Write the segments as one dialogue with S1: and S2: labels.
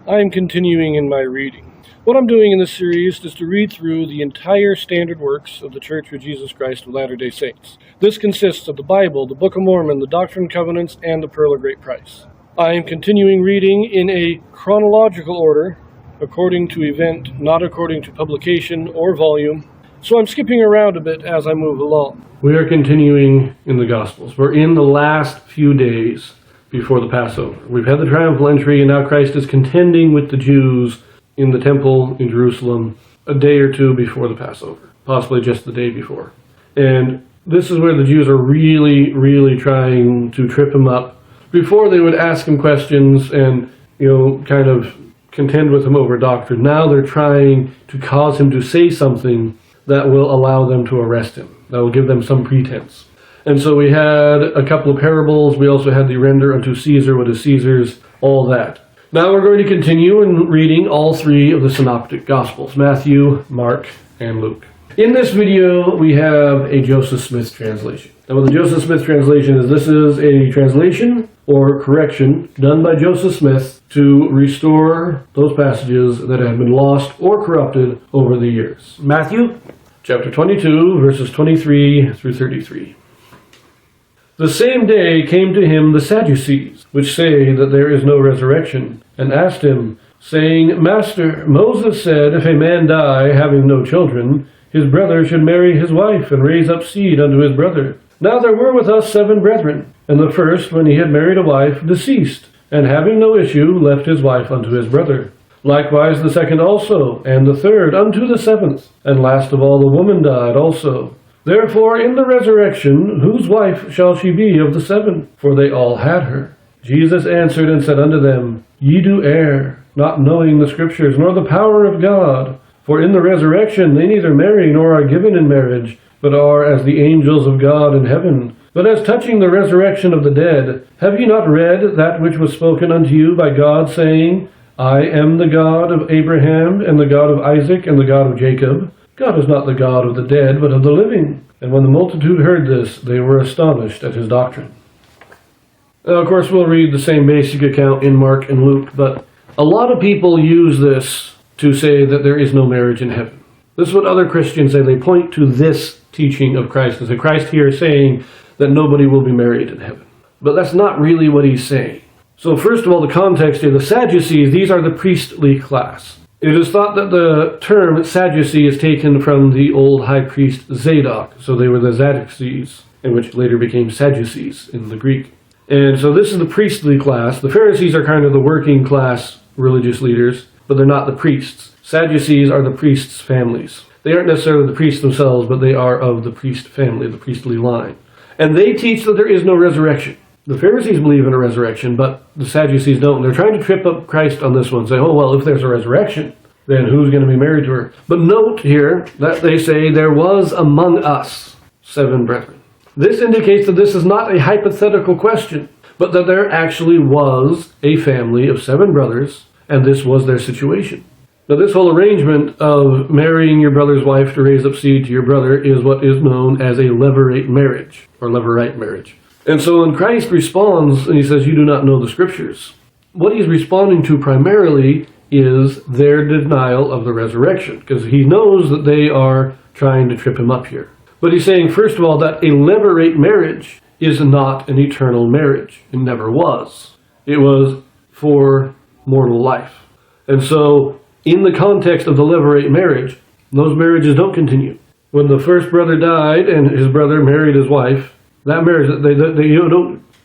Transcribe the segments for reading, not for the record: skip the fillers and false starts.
S1: I am continuing in my reading. What I'm doing in this series is to read through the entire standard works of the Church of Jesus Christ of Latter-day Saints. This consists of the Bible, the Book of Mormon, the Doctrine and Covenants, and the Pearl of Great Price. I am continuing reading in a chronological order, according to event, not according to publication or volume, so I'm skipping around a bit as I move along. We are continuing in the Gospels. We're in the last few days before the Passover. We've had the triumphal entry, and now Christ is contending with the Jews in the temple in Jerusalem a day or two before the Passover, possibly just the day before. And this is where the Jews are really trying to trip him up. Before they would ask him questions and, kind of contend with him over doctrine. Now they're trying to cause him to say something that will allow them to arrest him, that will give them some pretense. And so we had a couple of parables. We also had the render unto Caesar what is Caesar's, all that. Now we're going to continue in reading all three of the Synoptic Gospels, Matthew, Mark, and Luke. In this video, we have a Joseph Smith translation. Now what the Joseph Smith translation is, this is a translation or correction done by Joseph Smith to restore those passages that have been lost or corrupted over the years. Matthew, chapter 22, verses 23 through 33. The same day came to him the Sadducees, which say that there is no resurrection, and asked him, saying, Master, Moses said, if a man die, having no children, his brother should marry his wife, and raise up seed unto his brother. Now there were with us 7 brethren, and the first, when he had married a wife, deceased, and having no issue, left his wife unto his brother. Likewise the second also, and the third unto the 7th, and last of all the woman died also. Therefore in the resurrection, whose wife shall she be of the 7? For they all had her. Jesus answered and said unto them, Ye do err, not knowing the Scriptures, nor the power of God. For in the resurrection they neither marry nor are given in marriage, but are as the angels of God in heaven. But as touching the resurrection of the dead, have ye not read that which was spoken unto you by God, saying, I am the God of Abraham, and the God of Isaac, and the God of Jacob? God is not the God of the dead, but of the living. And when the multitude heard this, they were astonished at his doctrine. Now, of course, we'll read the same basic account in Mark and Luke, but a lot of people use this to say that there is no marriage in heaven. This is what other Christians say. They point to this teaching of Christ as a Christ here saying that nobody will be married in heaven. But that's not really what he's saying. So first of all, the context here, the Sadducees, these are the priestly class. It is thought that the term Sadducee is taken from the old high priest Zadok. So they were the Sadducees, and which later became Sadducees in the Greek. And so this is the priestly class. The Pharisees are kind of the working class religious leaders, but they're not the priests. Sadducees are the priests' families. They aren't necessarily the priests themselves, but they are of the priest family, the priestly line. And they teach that there is no resurrection. The Pharisees believe in a resurrection, but the Sadducees don't. They're trying to trip up Christ on this one, say, oh, well, if there's a resurrection, then who's going to be married to her? But note here that they say there was among us 7 brethren. This indicates that this is not a hypothetical question, but that there actually was a family of 7 brothers, and this was their situation. Now, this whole arrangement of marrying your brother's wife to raise up seed to your brother is what is known as a levirate marriage, or levirate marriage. And so when Christ responds, and he says, you do not know the Scriptures, what he's responding to primarily is their denial of the resurrection, because he knows that they are trying to trip him up here. But he's saying, first of all, that a levirate marriage is not an eternal marriage. It never was. It was for mortal life. And so, in the context of the levirate marriage, those marriages don't continue. When the first brother died and his brother married his wife, that marriage,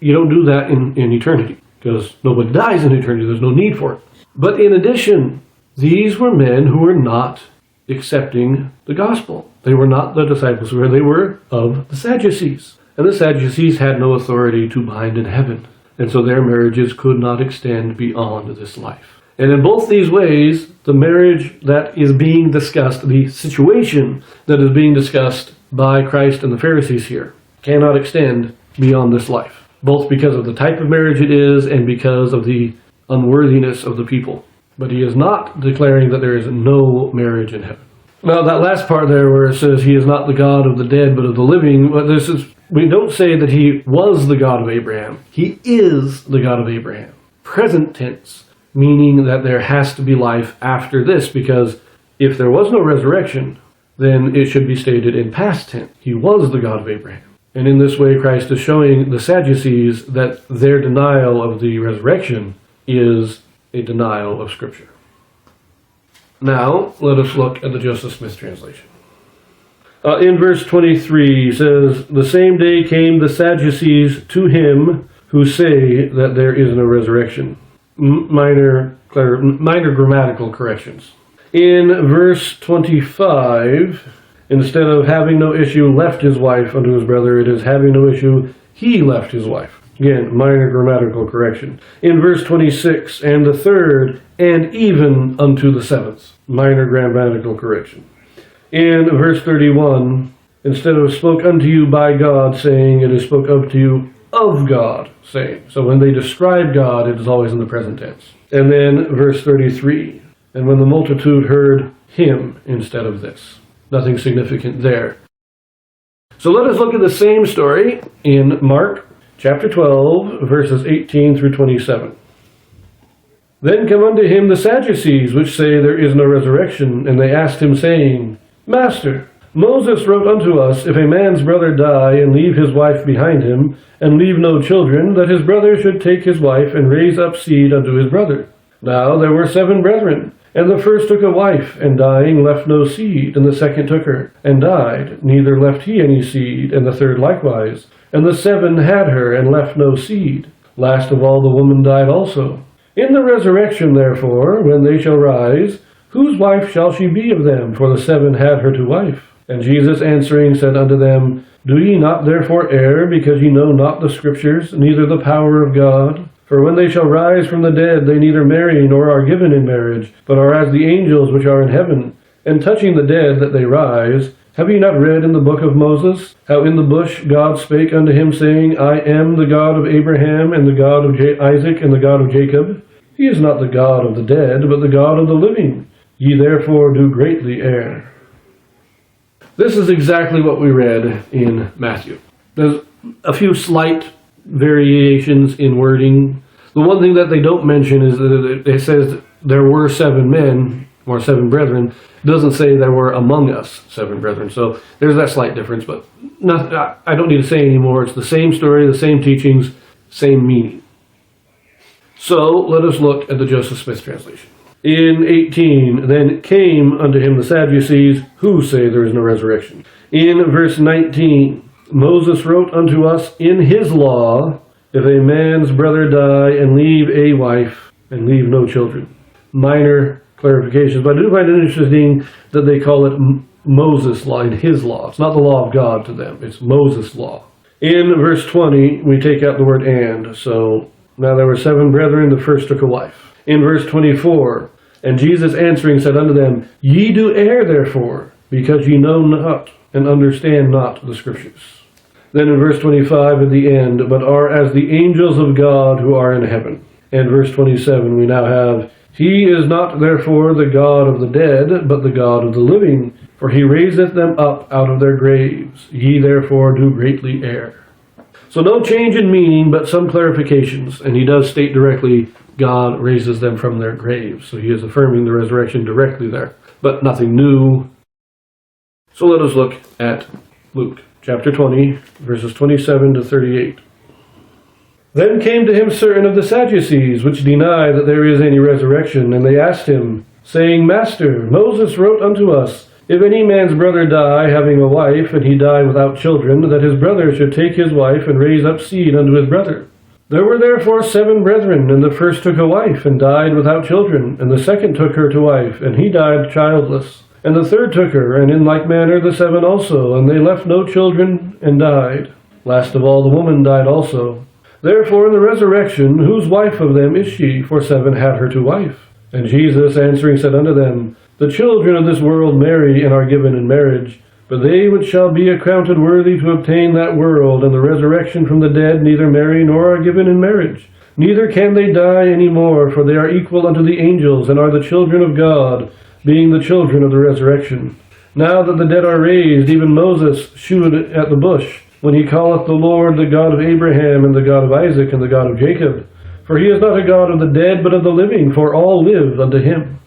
S1: you don't do that in eternity, because nobody dies in eternity. There's no need for it. But in addition, these were men who were not accepting the gospel. They were not the disciples, they were of the Sadducees. And the Sadducees had no authority to bind in heaven. And so their marriages could not extend beyond this life. And in both these ways, the marriage that is being discussed, the situation that is being discussed by Christ and the Pharisees here, cannot extend beyond this life, both because of the type of marriage it is and because of the unworthiness of the people. But he is not declaring that there is no marriage in heaven. Now that last part there where it says he is not the God of the dead but of the living, we don't say that he was the God of Abraham. He is the God of Abraham. Present tense. meaning that there has to be life after this, because if there was no resurrection, then it should be stated in past tense. He was the God of Abraham. And in this way, Christ is showing the Sadducees that their denial of the resurrection is a denial of Scripture. Now, let us look at the Joseph Smith translation. In verse 23, it says, "The same day came the Sadducees to him who say that there is no resurrection." Minor grammatical corrections. In verse 25, instead of having no issue left his wife unto his brother, it is having no issue he left his wife. Again, minor grammatical correction. In verse 26, "and the third, and even unto the seventh." Minor grammatical correction. In verse 31, instead of "spoke unto you by God," saying, it is "spoke unto you of God," saying. So when they describe God, it is always in the present tense. And then verse 33, "and when the multitude heard him," instead of this. Nothing significant there. So let us look at the same story in Mark chapter 12, verses 18 through 27. "Then come unto him the Sadducees, which say there is no resurrection, and they asked him, saying, Master, Moses wrote unto us, if a man's brother die, and leave his wife behind him, and leave no children, that his brother should take his wife, and raise up seed unto his brother. Now there were 7 brethren, and the first took a wife, and dying left no seed, and the second took her, and died, neither left he any seed, and the third likewise. And the 7 had her, and left no seed. Last of all the woman died also. In the resurrection, therefore, when they shall rise, whose wife shall she be of them? For the 7 had her to wife. And Jesus answering said unto them, Do ye not therefore err, because ye know not the Scriptures, neither the power of God? For when they shall rise from the dead, they neither marry nor are given in marriage, but are as the angels which are in heaven. And touching the dead that they rise, have ye not read in the book of Moses, how in the bush God spake unto him, saying, I am the God of Abraham, and the God of Isaac, and the God of Jacob? He is not the God of the dead, but the God of the living. Ye therefore do greatly err. This is exactly what we read in Matthew. There's a few slight variations in wording. The one thing that they don't mention is that it says there were 7 men, or 7 brethren. It doesn't say there were among us 7 brethren. So there's that slight difference, but I don't need to say anymore. It's the same story, the same teachings, same meaning. So let us look at the Joseph Smith translation. In 18, then came unto him the Sadducees, who say there is no resurrection. In verse 19, Moses wrote unto us in his law, if a man's brother die and leave a wife and leave no children. Minor clarifications, but I do find it interesting that they call it Moses' law and his law. It's not the law of God to them, it's Moses' law. In verse 20, we take out the word and. So now there were 7 brethren, the first took a wife. In verse 24, and Jesus answering said unto them, Ye do err therefore, because ye know not and understand not the Scriptures. Then in verse 25 at the end, but are as the angels of God who are in heaven. And verse 27 we now have, He is not therefore the God of the dead, but the God of the living, for he raiseth them up out of their graves. Ye therefore do greatly err. So no change in meaning, but some clarifications. And he does state directly, God raises them from their graves. So he is affirming the resurrection directly there, but nothing new. So let us look at Luke chapter 20, verses 27 to 38. Then came to him certain of the Sadducees, which deny that there is any resurrection, and they asked him, saying, Master, Moses wrote unto us, if any man's brother die, having a wife, and he die without children, that his brother should take his wife, and raise up seed unto his brother. There were therefore 7 brethren, and the first took a wife, and died without children, and the second took her to wife, and he died childless. And the third took her, and in like manner the 7 also, and they left no children, and died. Last of all the woman died also. Therefore in the resurrection, whose wife of them is she? For 7 had her to wife. And Jesus answering said unto them, The children of this world marry, and are given in marriage. But they which shall be accounted worthy to obtain that world, and the resurrection from the dead, neither marry nor are given in marriage. Neither can they die any more, for they are equal unto the angels, and are the children of God, being the children of the resurrection. Now that the dead are raised, even Moses shewed at the bush, when he calleth the Lord the God of Abraham, and the God of Isaac, and the God of Jacob. For he is not a God of the dead, but of the living, for all live unto him.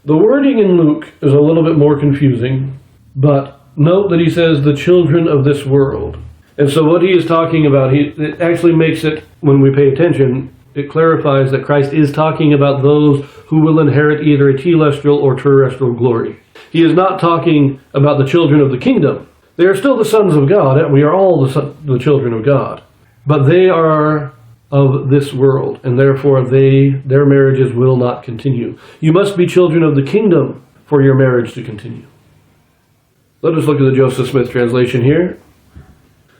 S1: The wording in Luke is a little bit more confusing, but note that he says the children of this world. And so what he is talking about, it actually makes it, when we pay attention, it clarifies that Christ is talking about those who will inherit either a telestial or terrestrial glory. He is not talking about the children of the kingdom. They are still the sons of God, and we are all the children of God. But they are of this world, and therefore their marriages will not continue. You must be children of the kingdom for your marriage to continue. Let us look at the Joseph Smith translation here.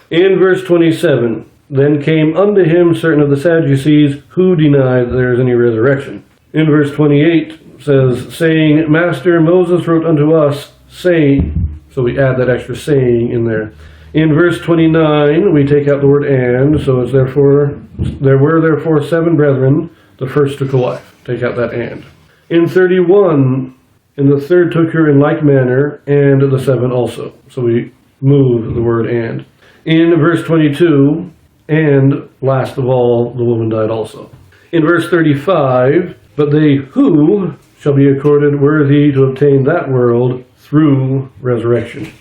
S1: In verse 27, then came unto him certain of the Sadducees who deny that there is any resurrection. In verse 28 says, saying, Master, Moses wrote unto us, saying, so we add that extra saying in there. In verse 29, we take out the word and, so it's therefore, there were therefore 7 brethren, the first took a wife. Take out that and. In 31, and the third took her in like manner, and the 7 also. So we move the word and. In verse 22, and last of all, the woman died also. In verse 35, but they who shall be accorded worthy to obtain that world through resurrection.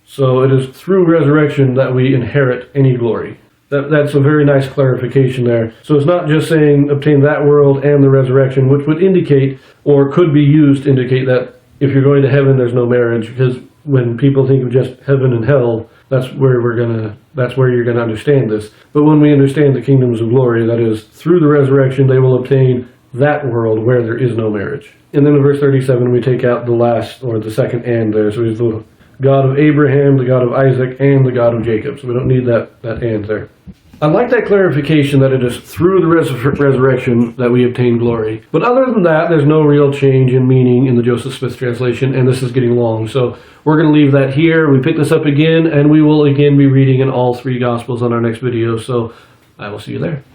S1: So it is through resurrection that we inherit any glory. That's a very nice clarification there. So it's not just saying obtain that world and the resurrection, which would indicate, or could be used to indicate that if you're going to heaven, there's no marriage, because when people think of just heaven and hell, that's where you're gonna understand this. But when we understand the kingdoms of glory, that is, through the resurrection, they will obtain that world where there is no marriage. And then in verse 37, we take out the last, or the second and there. So he's the God of Abraham, the God of Isaac, and the God of Jacob. So we don't need that and there. I like that clarification that it is through the resurrection that we obtain glory. But other than that, there's no real change in meaning in the Joseph Smith translation, and this is getting long. So we're going to leave that here. We pick this up again, and we will again be reading in all 3 Gospels on our next video. So I will see you there.